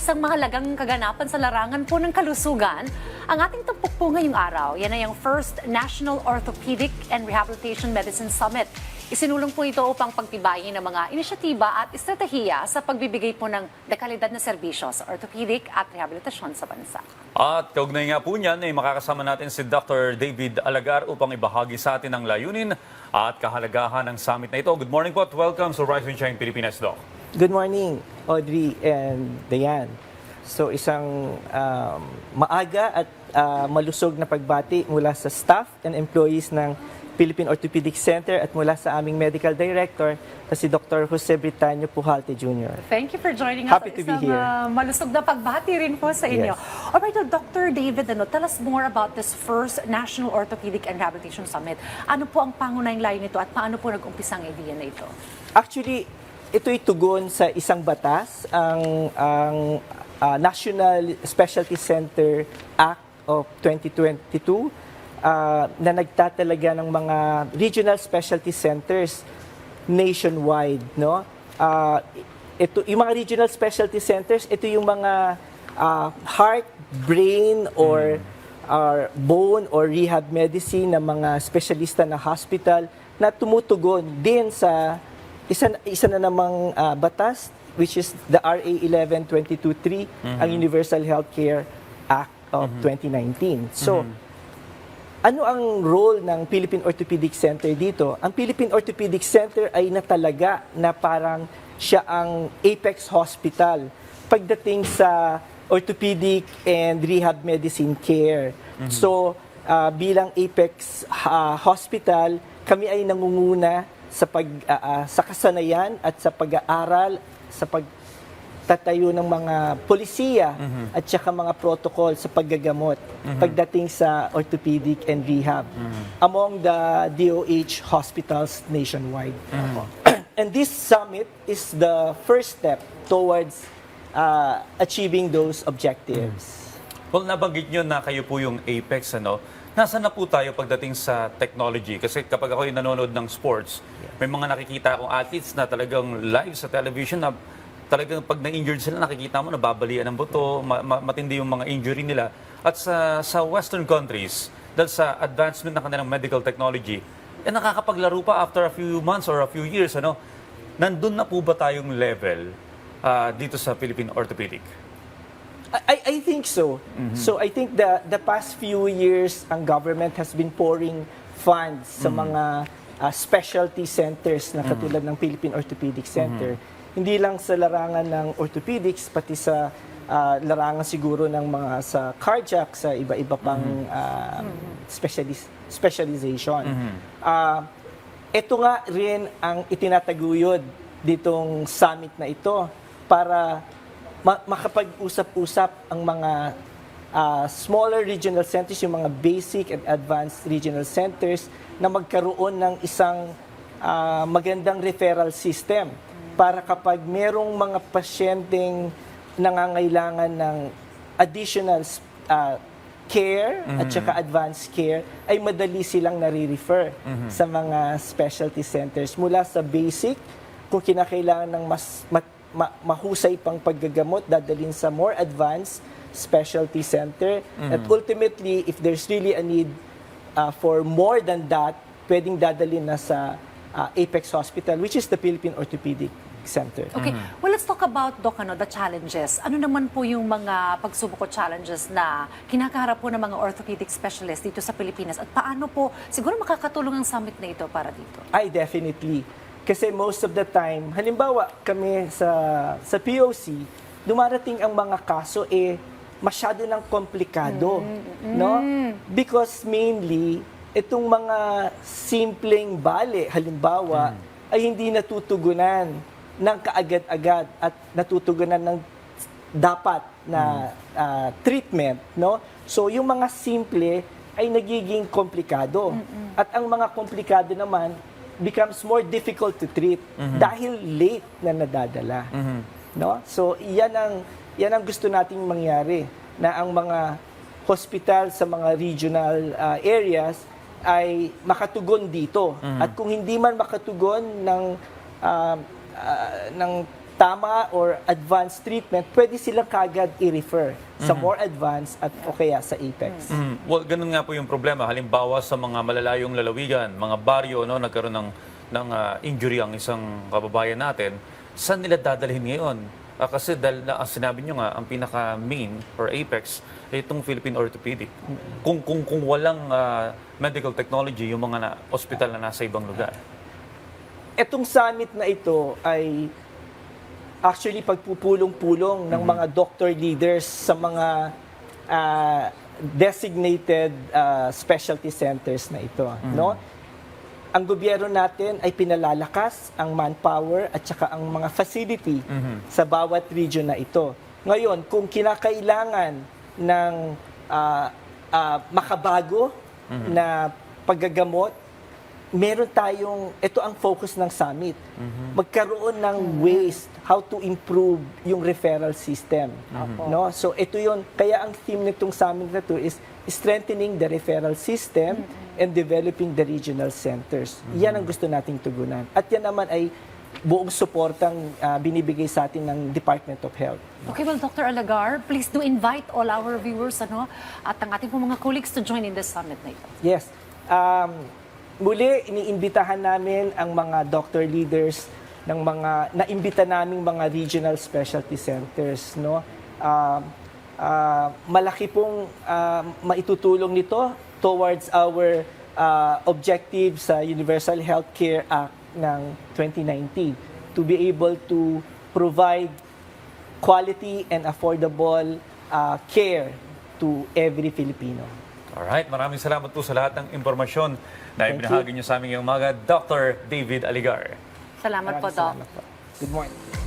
isang mahalagang kaganapan sa larangan po ng kalusugan. Ang ating tampok po ngayong araw, yan ay ang First National Orthopedic and Rehabilitation Medicine Summit. Isinulong po ito upang pagtibayin ang mga inisyatiba at estratehiya sa pagbibigay po ng dekalidad na serbisyo sa orthopedic at rehabilitasyon sa bansa. At kaugnay nga po niyan, makakasama natin si Dr. David Alagar upang ibahagi sa atin ang layunin at kahalagahan ng summit na ito. Good morning po at welcome sa Rise and Shine Pilipinas, Doc. Good morning, Audrey and Diane. So isang maaga at malusog na pagbati mula sa staff and employees ng Philippine Orthopedic Center at mula sa aming medical director na si Dr. Jose Britanio Pujalte Jr. Thank you for joining us. Happy to be here. Malusog na pagbati rin po sa inyo. Yes. Alright, Dr. David, tell us more about this First National Orthopedic and Rehabilitation Summit. Ano po ang pangunahing layo nito at paano po nag-umpisa ang idea na ito? Actually, ito'y tugon sa isang batas, ang National Specialty Center Act of 2022 na nagtatalaga ng mga regional specialty centers nationwide, no? Ito yung mga regional specialty centers, ito yung mga heart, brain or bone or rehab medicine na mga espesyalista na hospital na tumutugon din sa isa na namang batas, which is the RA 11-223, ang Universal Healthcare Act of 2019. So, ano ang role ng Philippine Orthopedic Center dito? Ang Philippine Orthopedic Center ay natalaga na parang siya ang apex hospital pagdating sa orthopedic and rehab medicine care. So, bilang apex hospital, kami ay nangunguna sa kasanayan at sa pag-aaral, sa pagtatayo ng mga polisiya at saka mga protocol sa paggagamot pagdating sa orthopedic and rehab among the DOH hospitals nationwide. And this summit is the first step towards achieving those objectives. Well, nabanggit nyo na kayo po yung apex, ano? Nasaan na po tayo pagdating sa technology? Kasi kapag ako yung nanonood ng sports, may mga nakikita akong athletes na talagang live sa television na talagang pag na-injured sila, nakikita mo, nababalian ng buto, matindi yung mga injury nila. At sa Western countries, dahil sa advancement ng kanilang medical technology, nakakapaglaro pa after a few months or a few years, ano? Nandun na po ba tayong level dito sa Philippine Orthopedic? I think so. So I think the past few years, ang government has been pouring funds sa mga specialty centers na katulad ng Philippine Orthopedic Center. Hindi lang sa larangan ng orthopedics, pati sa larangan siguro ng mga sa cardiac, sa iba-iba pang specialization. Ito nga rin ang itinataguyod ditong summit na ito para makapag-usap-usap ang mga smaller regional centers, yung mga basic and advanced regional centers na magkaroon ng isang magandang referral system para kapag merong mga pasyenteng nangangailangan ng additional care at saka advanced care, ay madali silang nare-refer sa mga specialty centers. Mula sa basic, kung kinakailangan ng mas mahusay pang paggagamot, dadalhin sa more advanced specialty center. At ultimately, if there's really a need for more than that, pwedeng dadalhin na sa Apex Hospital, which is the Philippine Orthopedic Center. Okay, well, let's talk about, Doc, the challenges. Ano naman po yung mga pagsubok o challenges na kinakaharap po ng mga orthopedic specialists dito sa Pilipinas? At paano po, siguro makakatulong ang summit na ito para dito? Ay, definitely. Kasi most of the time, halimbawa kami sa POC, dumarating ang mga kaso masyado ng komplikado, no? Because mainly itong mga simpleng bale, halimbawa, ay hindi natutugunan ng kaagad-agad at natutugunan ng dapat na treatment, no? So yung mga simple ay nagiging komplikado. At ang mga komplikado naman becomes more difficult to treat dahil late na nadadala. No? So yan ang gusto nating mangyari, na ang mga hospital sa mga regional areas ay makatugon dito. At kung hindi man makatugon ng tama or advanced treatment, pwede silang kagad i-refer sa more advanced at o kaya sa Apex. Well, ganun nga po yung problema. Halimbawa sa mga malalayong lalawigan, mga baryo, no, nagkaroon ng injury ang isang kababayan natin, saan nila dadalhin ngayon? Kasi dahil na, sinabi nyo nga, ang pinaka-main or apex ay itong Philippine Orthopedic. Kung walang medical technology, yung mga ospital na nasa ibang lugar. Etong summit na ito ay actually pagpupulong-pulong ng mga doctor leaders sa mga designated specialty centers na ito, no? Ang gobyerno natin ay pinalalakas ang manpower at saka ang mga facility sa bawat region na ito. Ngayon, kung kinakailangan ng makabago na paggagamot, meron tayong, ito ang focus ng summit, magkaroon ng ways how to improve yung referral system. No? So ito yun, kaya ang theme nitong summit na to is strengthening the referral system and developing the regional centers. Yan ang gusto nating tugunan. At yan naman ay buong suportang binibigay sa atin ng Department of Health. Okay, well, Dr. Alagar, please do invite all our viewers at ang ating mga colleagues to join in this summit na ito. Yes. Muli, iniimbitahan namin ang mga doctor leaders ng mga naimbita naming mga regional specialty centers, no? Malaki pong maitutulong nito towards our objective sa Universal Healthcare Act ng 2019 to be able to provide quality and affordable care to every Filipino. Alright, maraming salamat po sa lahat ng impormasyon na Thank ibinahagi niyo sa aming umaga, Dr. David Aligar. Salamat po, Maraming Doc. salamat po. Good morning.